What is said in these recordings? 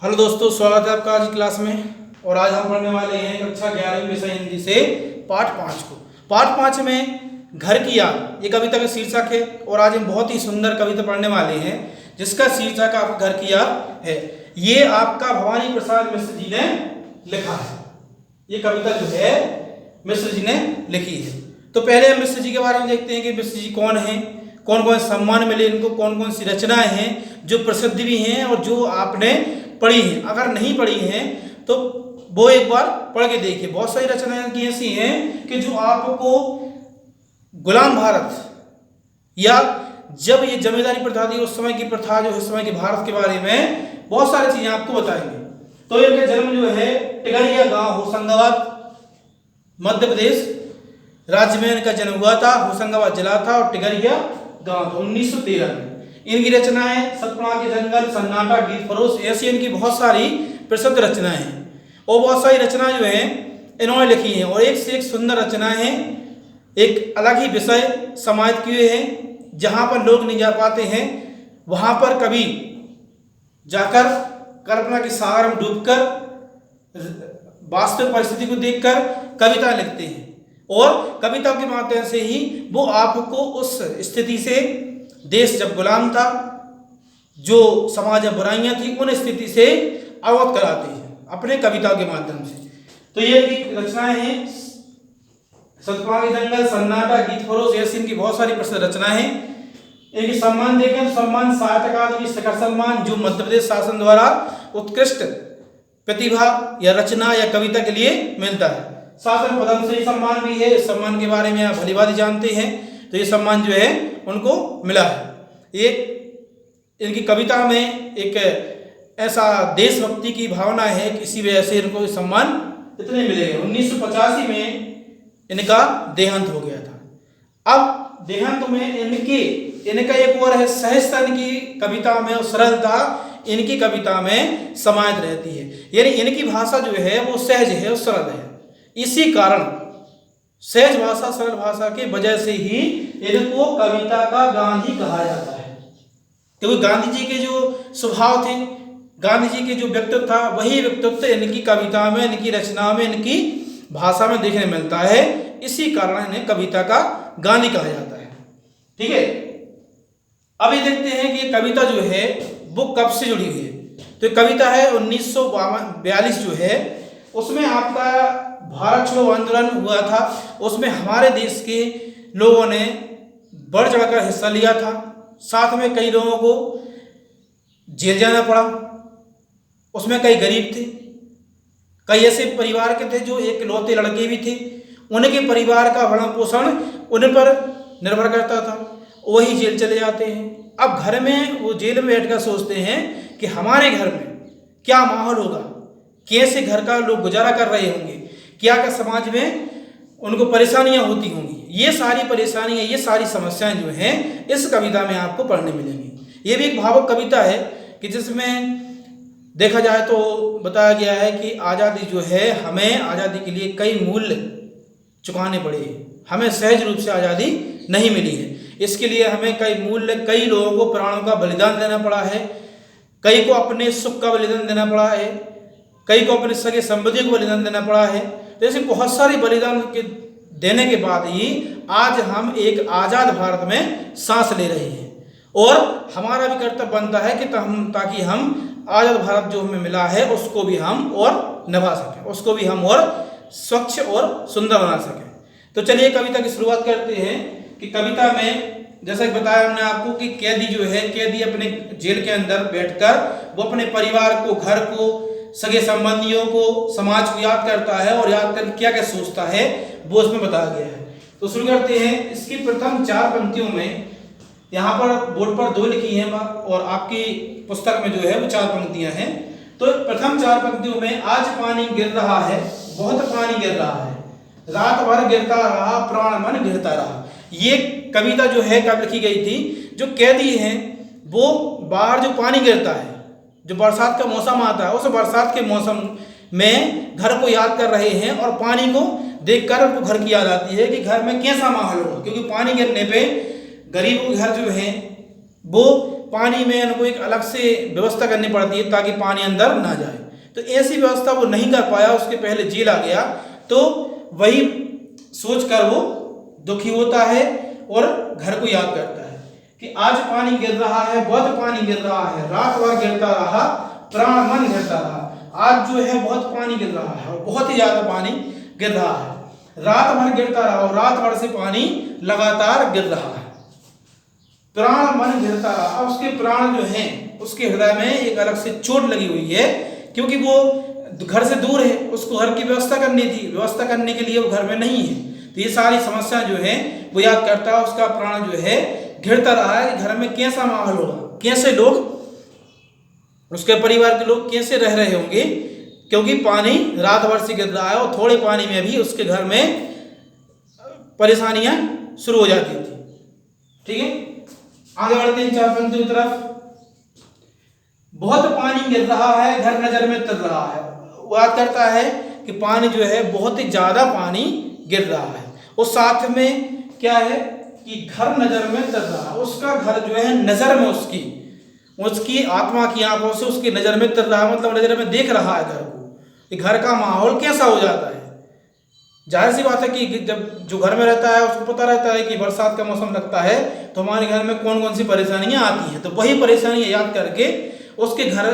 Hello दोस्तों, स्वागत है आपका आज की क्लास में। और आज हम पढ़ने वाले हैं कक्षा 11वीं विषय हिंदी से पाठ 5 को। पाठ 5 में घर की याद ये कविता का शीर्षक है और आज हम बहुत ही सुंदर कविता पढ़ने वाले हैं जिसका शीर्षक आपका घर की याद है। ये आपका भवानी प्रसाद मिश्र जी ने लिखा है। ये कविता जो है मिश्र जी ने लिखी है। तो पहले हम मिश्र जी के बारे में देखते हैं कि मिश्र जी कौन है, कौन कौन सम्मान मिले इनको, कौन कौन सी रचनाएं हैं जो प्रसिद्ध भी हैं और जो आपने पढ़ी हैं। अगर नहीं पढ़ी हैं तो वो एक बार पढ़ के देखिए। बहुत सारी रचनाएं की ऐसी हैं कि जो आपको गुलाम भारत या जब ये जमींदारी प्रथा थी उस समय की प्रथा, जो इस समय के भारत के बारे में बहुत सारी चीजें आपको बताएंगे। तो इनका जन्म जो है टिगरिया गांव होशंगाबाद मध्य प्रदेश राज्य में इनका जन्म हुआ था। होशंगाबाद जिला था और टिगरिया गांव था 1913 में। इनकी रचनाएं सतपुड़ा के जंगल, सन्नाटा, गीत फरोश, ऐसी इनकी बहुत सारी प्रसिद्ध रचनाएं हैं। और बहुत सारी रचनाएं जो हैं इन्होंने लिखी हैं और एक से एक सुंदर रचनाएं हैं। एक अलग ही विषय समाज किए हैं, जहां पर लोग नहीं जा पाते हैं वहां पर कवि जाकर कल्पना के सागर में डूबकर वास्तविक परिस्थिति को देखकर कविता लिखते हैं और कविता के माध्यम से ही वो आपको उस स्थिति से, देश जब गुलाम था, जो समाज में बुराइयां थी, उन स्थिति से अवगत कराते हैं अपने कविता के माध्यम से। तो ये रचनाएं हैं सतपुड़ा के जंगल, सन्नाटा, गीत फरोश, ऐसी इनकी बहुत सारी प्रसिद्ध रचनाएं हैं। इनके सम्मान देखें तो सम्मान साहित्य अकादमी शिखर सम्मान जो मध्य प्रदेश शासन द्वारा उत्कृष्ट प्रतिभा या रचना या कविता के लिए मिलता है। शासन पद्मश्री सम्मान भी है। इस सम्मान के बारे में आप भलीभांति जानते हैं। तो ये सम्मान जो है उनको मिला है। ये इनकी कविता में एक ऐसा देशभक्ति की भावना है कि इसी वजह से इनको सम्मान इतने मिले हैं। 1985 में इनका देहांत हो गया था। अब देहांत में इनका एक और है सहजता इनकी कविता में और सरलता इनकी कविता में समाहित रहती है। यानी इनकी भाषा जो है वो सहज है और सरल है। इसी कारण सहज भाषा, सरल भाषा की वजह से ही इनको कविता का गांधी कहा जाता है। क्योंकि गांधी जी के जो स्वभाव थे, गांधी जी के जो व्यक्तित्व था, वही व्यक्तित्व इनकी कविता में, इनकी रचना में, इनकी भाषा में देखने मिलता है। इसी कारण इन्हें कविता का गांधी कहा जाता है। ठीक है, अब ये देखते हैं कि कविता जो है वो कब से जुड़ी हुई है। तो कविता है 1942 जो है, उसमें आपका भारत छोड़ो आंदोलन हुआ था। उसमें हमारे देश के लोगों ने बढ़ चढ़कर हिस्सा लिया था। साथ में कई लोगों को जेल जाना पड़ा। उसमें कई गरीब थे, कई ऐसे परिवार के थे जो एक इकलौते लड़के भी थे। उनके परिवार का भरण पोषण उन पर निर्भर करता था। वही जेल चले जाते हैं। अब घर में वो जेल में बैठकर सोचते हैं कि हमारे घर में क्या माहौल होगा, कैसे घर का लोग गुजारा कर रहे होंगे, क्या क्या समाज में उनको परेशानियां होती होंगी। ये सारी परेशानियां, ये सारी समस्याएं जो हैं इस कविता में आपको पढ़ने मिलेंगी। ये भी एक भावुक कविता है कि जिसमें देखा जाए तो बताया गया है कि आज़ादी जो है, हमें आज़ादी के लिए कई मूल्य चुकाने पड़े। हमें सहज रूप से आज़ादी नहीं मिली है। इसके लिए हमें कई मूल्य, कई लोगों को प्राणों का बलिदान देना पड़ा है, कई को अपने सुख का बलिदान देना पड़ा है, कई को अपने सगे संबंधियों को बलिदान देना पड़ा है। तो ऐसे बहुत सारी बलिदान के देने के बाद ही आज हम एक आज़ाद भारत में सांस ले रहे हैं। और हमारा भी कर्तव्य बनता है कि ताकि हम आज़ाद भारत जो हमें मिला है उसको भी हम और निभा सकें, उसको भी हम और स्वच्छ और सुंदर बना सकें। तो चलिए कविता की शुरुआत करते हैं। कि कविता में जैसा कि बताया हमने आपको कि कैदी जो है, कैदी अपने जेल के अंदर बैठकर वो अपने परिवार को, घर को, सगे संबंधियों को, समाज को याद करता है और याद करके क्या क्या सोचता है वो उसमें बताया गया है। तो शुरू करते हैं। इसकी प्रथम 4 पंक्तियों में, यहाँ पर बोर्ड पर 2 लिखी हैं और आपकी पुस्तक में जो है वो 4 पंक्तियां हैं। तो प्रथम 4 पंक्तियों में, आज पानी गिर रहा है, बहुत पानी गिर रहा है, रात भर गिरता रहा, प्राण मन गिरता रहा। ये कविता जो है कब लिखी गई थी? जो कैदी हैं वो बाहर जो पानी गिरता है, जो बरसात का मौसम आता है, उस बरसात के मौसम में घर को याद कर रहे हैं और पानी को देखकर उनको घर की याद आती है कि घर में कैसा माहौल होगा। क्योंकि पानी गिरने पे गरीबों के घर जो हैं वो पानी में इनको एक अलग से व्यवस्था करनी पड़ती है ताकि पानी अंदर ना जाए। तो ऐसी व्यवस्था वो नहीं कर पाया, उसके पहले जेल आ गया। तो वही सोचकर वो दुखी होता है और घर को याद करता है कि आज पानी गिर रहा है, बहुत पानी गिर रहा है, रात भर गिरता रहा, प्राण मन गिरता रहा। आज जो है बहुत पानी गिर रहा है और बहुत ही ज्यादा पानी गिर रहा है, रात भर गिरता रहा और रात भर से पानी लगातार गिर रहा है, प्राण मन गिरता रहा। अब उसके प्राण जो हैं, उसके हृदय में एक अलग से चोट लगी हुई है, क्योंकि वो घर से दूर है, उसको घर की व्यवस्था करनी थी, व्यवस्था करने के लिए वो घर में नहीं है। तो ये सारी समस्या जो है वो याद करता है, उसका प्राण जो है घिरता रहा है कि घर में कैसा माहौल होगा, कैसे लोग, उसके परिवार के लोग कैसे रह रहे होंगे, क्योंकि पानी रात भर से गिर रहा है और थोड़े पानी में भी उसके घर में परेशानियां शुरू हो जाती थी। ठीक है, आगे बढ़ते हैं 4 पंक्तियों की तरफ। बहुत पानी गिर रहा है, घर नजर में तर रहा है। वो याद करता है कि पानी जो है बहुत ही ज्यादा पानी गिर रहा है और साथ में क्या है कि घर नजर में तर रहा है। उसका घर जो है नजर में, उसकी आत्मा की आंखों से उसकी नजर में तर रहा है, मतलब नजर में देख रहा है घर को, कि घर का माहौल कैसा हो जाता है। जाहिर सी बात है कि जब जो घर में रहता है उसको पता रहता है कि बरसात का मौसम लगता है तो हमारे घर में कौन कौन सी परेशानियां आती हैं। तो वही परेशानियां याद करके उसके घर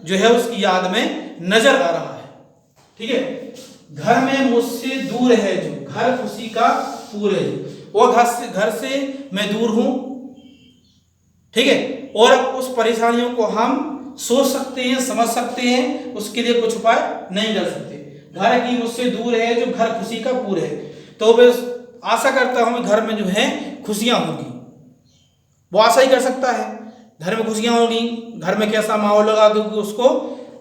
जो है उसकी याद में नजर आ रहा है। ठीक है, घर में मुझसे दूर है जो, घर खुशी का पूर है, वो घर से मैं दूर हूं। ठीक है, और उस परेशानियों को हम सोच सकते हैं, समझ सकते हैं, उसके लिए कुछ उपाय नहीं कर सकते। घर की मुझसे दूर है जो, घर खुशी का पूर है। तो मैं आशा करता हूं घर में जो है खुशियां होंगी। वो आशा ही कर सकता है घर में खुशियां होगी, घर में कैसा माहौल होगा, क्योंकि उसको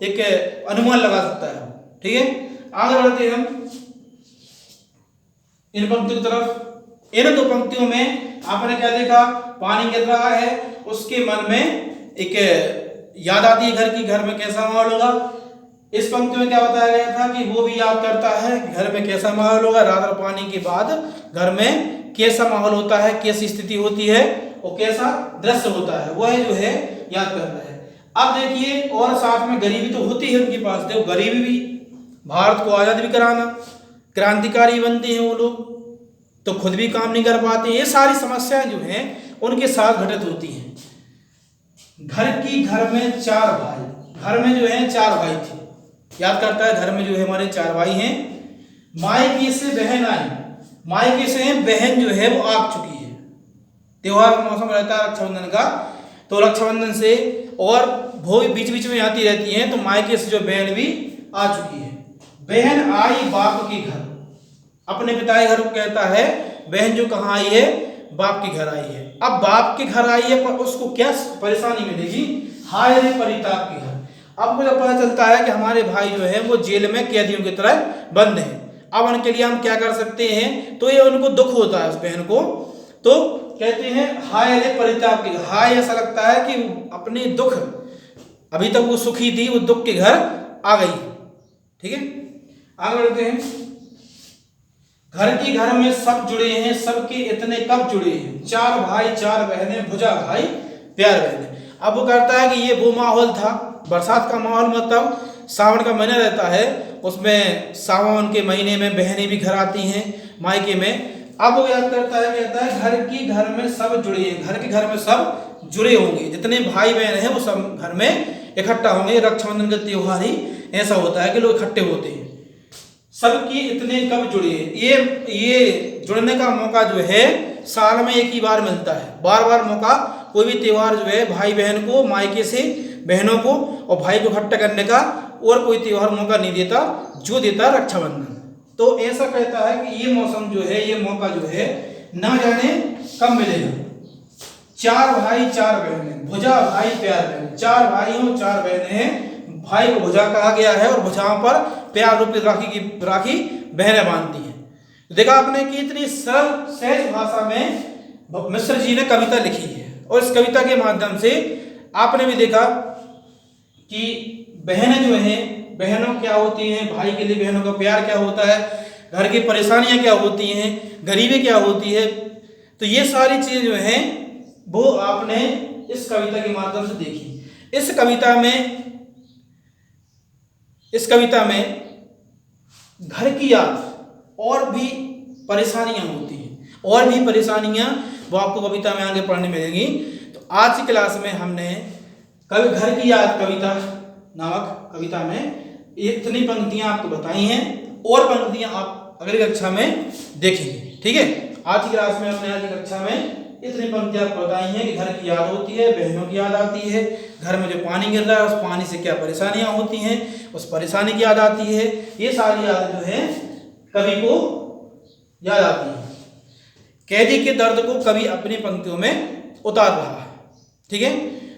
एक अनुमान लगा सकता है। ठीक है, आगे बढ़ते हैं हम इन पंक्तियों की तरफ। इन 2 पंक्तियों में आपने क्या देखा, पानी गिर रहा है, उसके मन में एक याद आती है घर की, घर में कैसा माहौल होगा। इस पंक्ति में क्या बताया गया था कि वो भी याद करता है कि घर में कैसा माहौल होगा, रात और पानी के बाद घर में कैसा माहौल होता है, कैसी स्थिति होती है और कैसा दृश्य होता है, वह जो है याद करता है। अब देखिए, और साथ में गरीबी तो होती है उनके पास। देखो, गरीबी भी, भारत को आजाद भी कराना, क्रांतिकारी बनते हैं वो लोग, तो खुद भी काम नहीं कर पाते। ये सारी समस्याएं जो हैं उनके साथ घटित होती हैं। घर में 4 भाई, घर में जो है 4 भाई थे। याद करता है घर में जो है हमारे 4 भाई हैं। मायके से बहन आई, मायके से बहन जो है वो आ चुकी है। त्योहार का मौसम रहता है रक्षाबंधन का, तो रक्षाबंधन से और वो बीच बीच में आती रहती हैं, तो मायके से जो बहन भी आ चुकी है। बहन आई बाप के घर, अपने पिता के घर को कहता है। बहन जो कहाँ आई है, बाप के घर आई है। अब बाप के घर आई है, पर उसको क्या परेशानी मिलेगी, हाय रे परिताप के घर। अब मुझे पता चलता है कि हमारे भाई जो है वो जेल में कैदियों की तरह बंद है। अब उनके लिए हम क्या कर सकते हैं, तो ये उनको दुख होता है उस बहन को, तो कहते हैं हाय रे परिताप के घर। हाय ऐसा लगता है कि अपने दुख, अभी तक वो सुखी थी, वो दुख के घर आ गई। ठीक है, आगे बढ़ते हैं। घर में सब जुड़े हैं, सबके इतने कब जुड़े हैं, 4 भाई 4 बहनें, भुजा भाई प्यार बहनें। अब वो कहता है कि ये वो माहौल था, बरसात का माहौल, मतलब सावन का महीना रहता है, उसमें सावन के महीने में बहनें भी घर आती हैं मायके में। अब वो याद करता है, कहता है घर में सब जुड़े हैं, घर में सब जुड़े होंगे, जितने भाई बहन हैं वो सब घर में इकट्ठा होंगे। रक्षाबंधन का त्योहार ही ऐसा होता है कि लोग इकट्ठे होते हैं। सबकी इतने कब जुड़े हैं, ये जुड़ने का मौका जो है साल में एक ही बार मिलता है। बार बार मौका कोई भी त्योहार जो है भाई बहन को, मायके से बहनों को और भाई को इकट्ठा करने का और कोई त्योहार मौका नहीं देता, जो देता है रक्षाबंधन। तो ऐसा कहता है कि ये मौसम जो है, ये मौका जो है ना जाने कब मिलेगा। 4 भाई 4 बहनें, भुजा भाई प्यार बहन, 4 भाई और 4 बहनें हैं। भाई को भुजा कहा गया है और भुजाओं पर प्यार रूपी राखी बहनें बांधती हैं। देखा आपने कि इतनी सरल सहज भाषा में मिश्र जी ने कविता लिखी है, और इस कविता के माध्यम से आपने भी देखा कि बहनें जो हैं, बहनों क्या होती हैं, भाई के लिए बहनों का प्यार क्या होता है, घर की परेशानियां क्या होती हैं, गरीबी क्या होती है। तो ये सारी चीजें जो हैं वो आपने इस कविता के माध्यम से देखिए। इस कविता में घर की याद और भी परेशानियां होती हैं, और भी परेशानियां वो आपको कविता में आगे पढ़ने मिलेंगी। तो आज की क्लास में हमने कभी घर की याद कविता नामक कविता में इतनी पंक्तियां आपको बताई हैं, और पंक्तियां आप अगली कक्षा में देखेंगे। ठीक है, आज की क्लास में हमने आज की कक्षा में इतनी पंक्तियां आपको बताई हैं कि घर की याद होती है, बहनों की याद आती है, घर में जो पानी गिर रहा है उस पानी से क्या परेशानियां होती हैं, उस परेशानी की याद आती है। ये सारी याद जो है कवि को याद आती है। कैदी के दर्द को कवि अपनी पंक्तियों में उतार रहा है। ठीक है,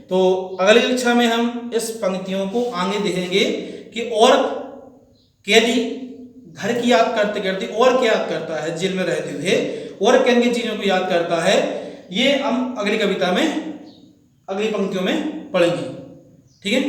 तो अगली कक्षा में हम इस पंक्तियों को आगे देखेंगे कि और कैदी घर की याद करते करते और क्या याद करता है जेल में रहते हुए, और किन किन चीजों को याद करता है, ये हम अगली कविता में अगली पंक्तियों में पढ़ेंगे। ठीक है।